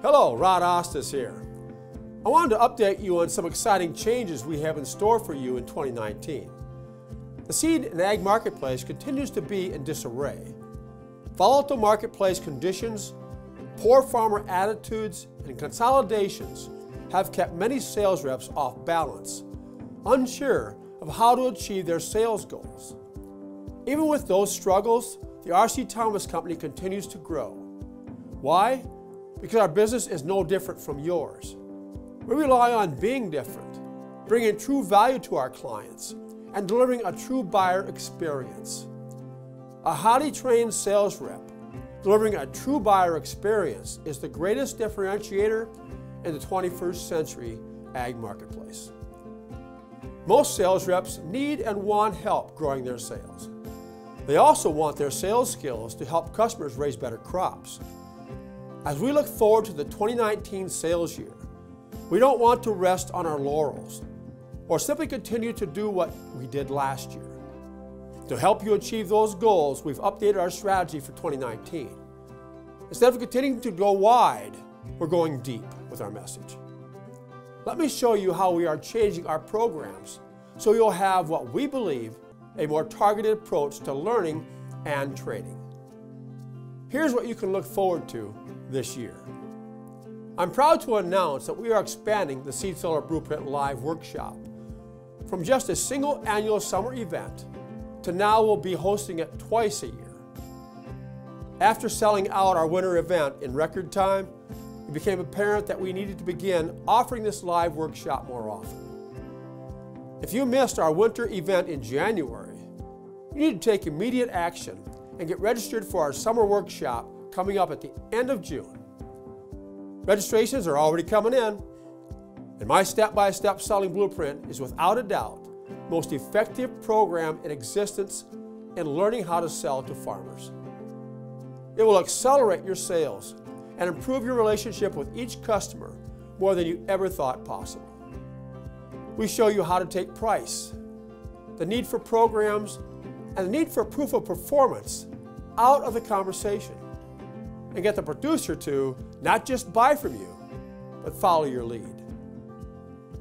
Hello, Rod Osthus here. I wanted to update you on some exciting changes we have in store for you in 2019. The seed and ag marketplace continues to be in disarray. Volatile marketplace conditions, poor farmer attitudes, and consolidations have kept many sales reps off balance, unsure of how to achieve their sales goals. Even with those struggles, the R.C. Thomas Company continues to grow. Why? Because our business is no different from yours. We rely on being different, bringing true value to our clients, and delivering a true buyer experience. A highly trained sales rep delivering a true buyer experience is the greatest differentiator in the 21st century ag marketplace. Most sales reps need and want help growing their sales. They also want their sales skills to help customers raise better crops. As we look forward to the 2019 sales year, we don't want to rest on our laurels or simply continue to do what we did last year. To help you achieve those goals, we've updated our strategy for 2019. Instead of continuing to go wide, we're going deep with our message. Let me show you how we are changing our programs so you'll have what we believe a more targeted approach to learning and training. Here's what you can look forward to this year. I'm proud to announce that we are expanding the SeedSeller Blueprint Live Workshop from just a single annual summer event to now we'll be hosting it twice a year. After selling out our winter event in record time, it became apparent that we needed to begin offering this live workshop more often. If you missed our winter event in January, you need to take immediate action and get registered for our summer workshop coming up at the end of June. Registrations are already coming in, and my step-by-step selling blueprint is without a doubt the most effective program in existence in learning how to sell to farmers. It will accelerate your sales and improve your relationship with each customer more than you ever thought possible. We show you how to take price, the need for programs, and the need for proof of performance out of the conversation, and get the producer to not just buy from you, but follow your lead.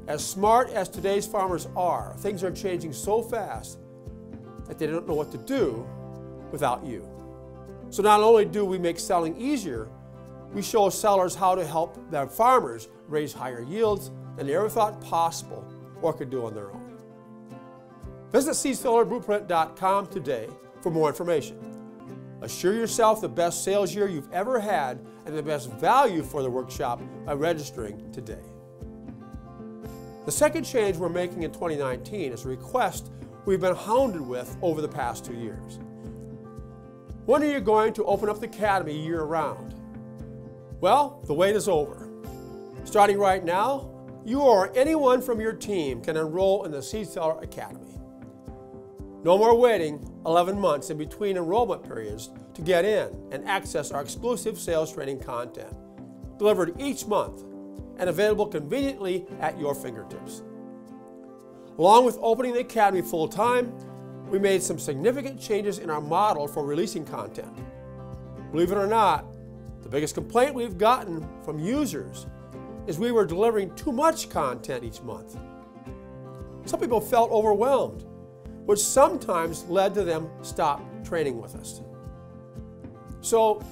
As smart as today's farmers are, things are changing so fast that they don't know what to do without you. So not only do we make selling easier, we show sellers how to help their farmers raise higher yields than they ever thought possible or could do on their own. Visit SeedSellerBlueprint.com today for more information. Assure yourself the best sales year you've ever had and the best value for the workshop by registering today. The second change we're making in 2019 is a request we've been hounded with over the past 2 years. When are you going to open up the Academy year-round? Well, the wait is over. Starting right now, you or anyone from your team can enroll in the SeedSeller Academy. No more waiting 11 months in between enrollment periods to get in and access our exclusive sales training content, delivered each month and available conveniently at your fingertips. Along with opening the Academy full-time, we made some significant changes in our model for releasing content. Believe it or not, the biggest complaint we've gotten from users is we were delivering too much content each month. Some people felt overwhelmed, which sometimes led to them stop training with us. So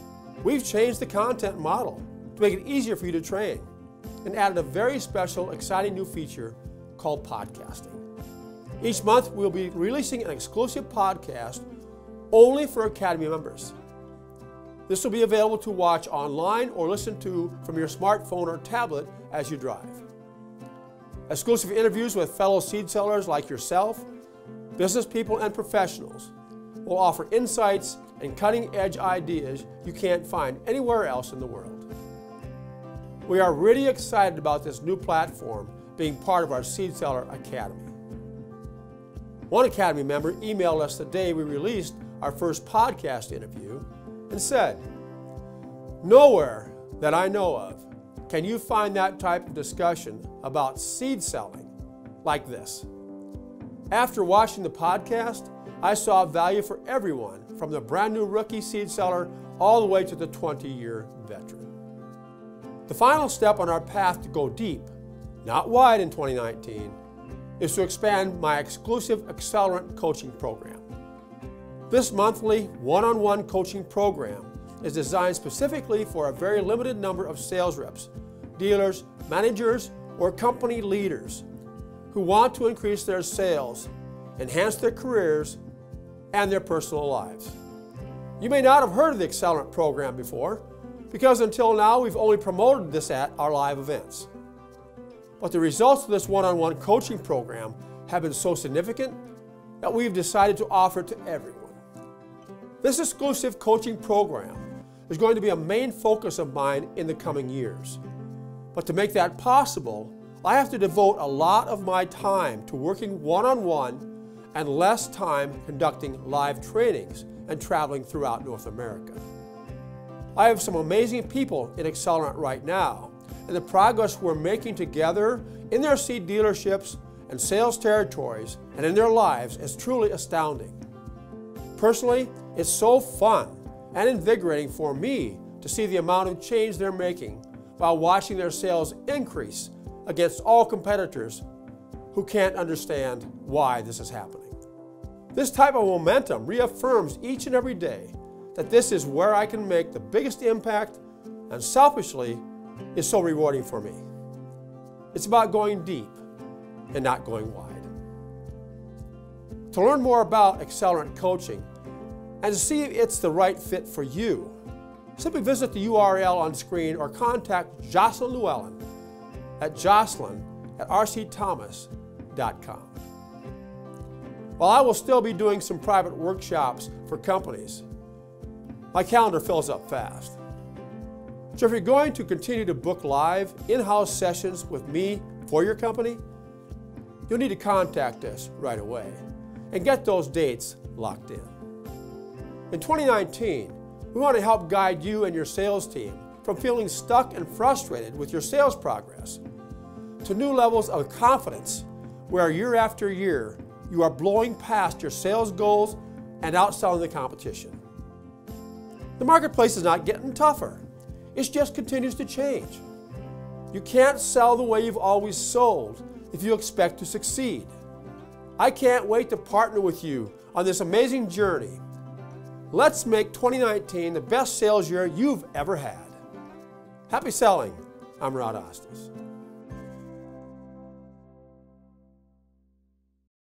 we've changed the content model to make it easier for you to train and added a very special, exciting new feature called podcasting. Each month we'll be releasing an exclusive podcast only for Academy members. This will be available to watch online or listen to from your smartphone or tablet as you drive. Exclusive interviews with fellow seed sellers like yourself, business people and professionals will offer insights and cutting-edge ideas you can't find anywhere else in the world. We are really excited about this new platform being part of our SeedSeller Academy. One Academy member emailed us the day we released our first podcast interview and said, "Nowhere that I know of can you find that type of discussion about seed selling like this. After watching the podcast, I saw value for everyone, from the brand new rookie seed seller all the way to the 20-year veteran." The final step on our path to go deep, not wide in 2019, is to expand my exclusive Accelerant coaching program. This monthly one-on-one coaching program is designed specifically for a very limited number of sales reps, dealers, managers, or company leaders who want to increase their sales, enhance their careers, and their personal lives. You may not have heard of the Accelerant program before, because until now we've only promoted this at our live events. But the results of this one-on-one coaching program have been so significant that we've decided to offer it to everyone. This exclusive coaching program is going to be a main focus of mine in the coming years. But to make that possible, I have to devote a lot of my time to working one-on-one and less time conducting live trainings and traveling throughout North America. I have some amazing people in Accelerant right now, and the progress we're making together in their seed dealerships and sales territories and in their lives is truly astounding. Personally, it's so fun and invigorating for me to see the amount of change they're making while watching their sales increase against all competitors who can't understand why this is happening. This type of momentum reaffirms each and every day that this is where I can make the biggest impact, and selfishly is so rewarding for me. It's about going deep and not going wide. To learn more about Accelerant coaching and to see if it's the right fit for you, simply visit the URL on screen or contact Jocelyn Llewellyn at jocelyn@rcthomas.com. While I will still be doing some private workshops for companies, my calendar fills up fast. So if you're going to continue to book live in-house sessions with me for your company, you'll need to contact us right away and get those dates locked in. In 2019, we want to help guide you and your sales team from feeling stuck and frustrated with your sales progress to new levels of confidence where year after year you are blowing past your sales goals and outselling the competition. The marketplace is not getting tougher. It just continues to change. You can't sell the way you've always sold if you expect to succeed. I can't wait to partner with you on this amazing journey. Let's make 2019 the best sales year you've ever had. Happy selling. I'm Osthus.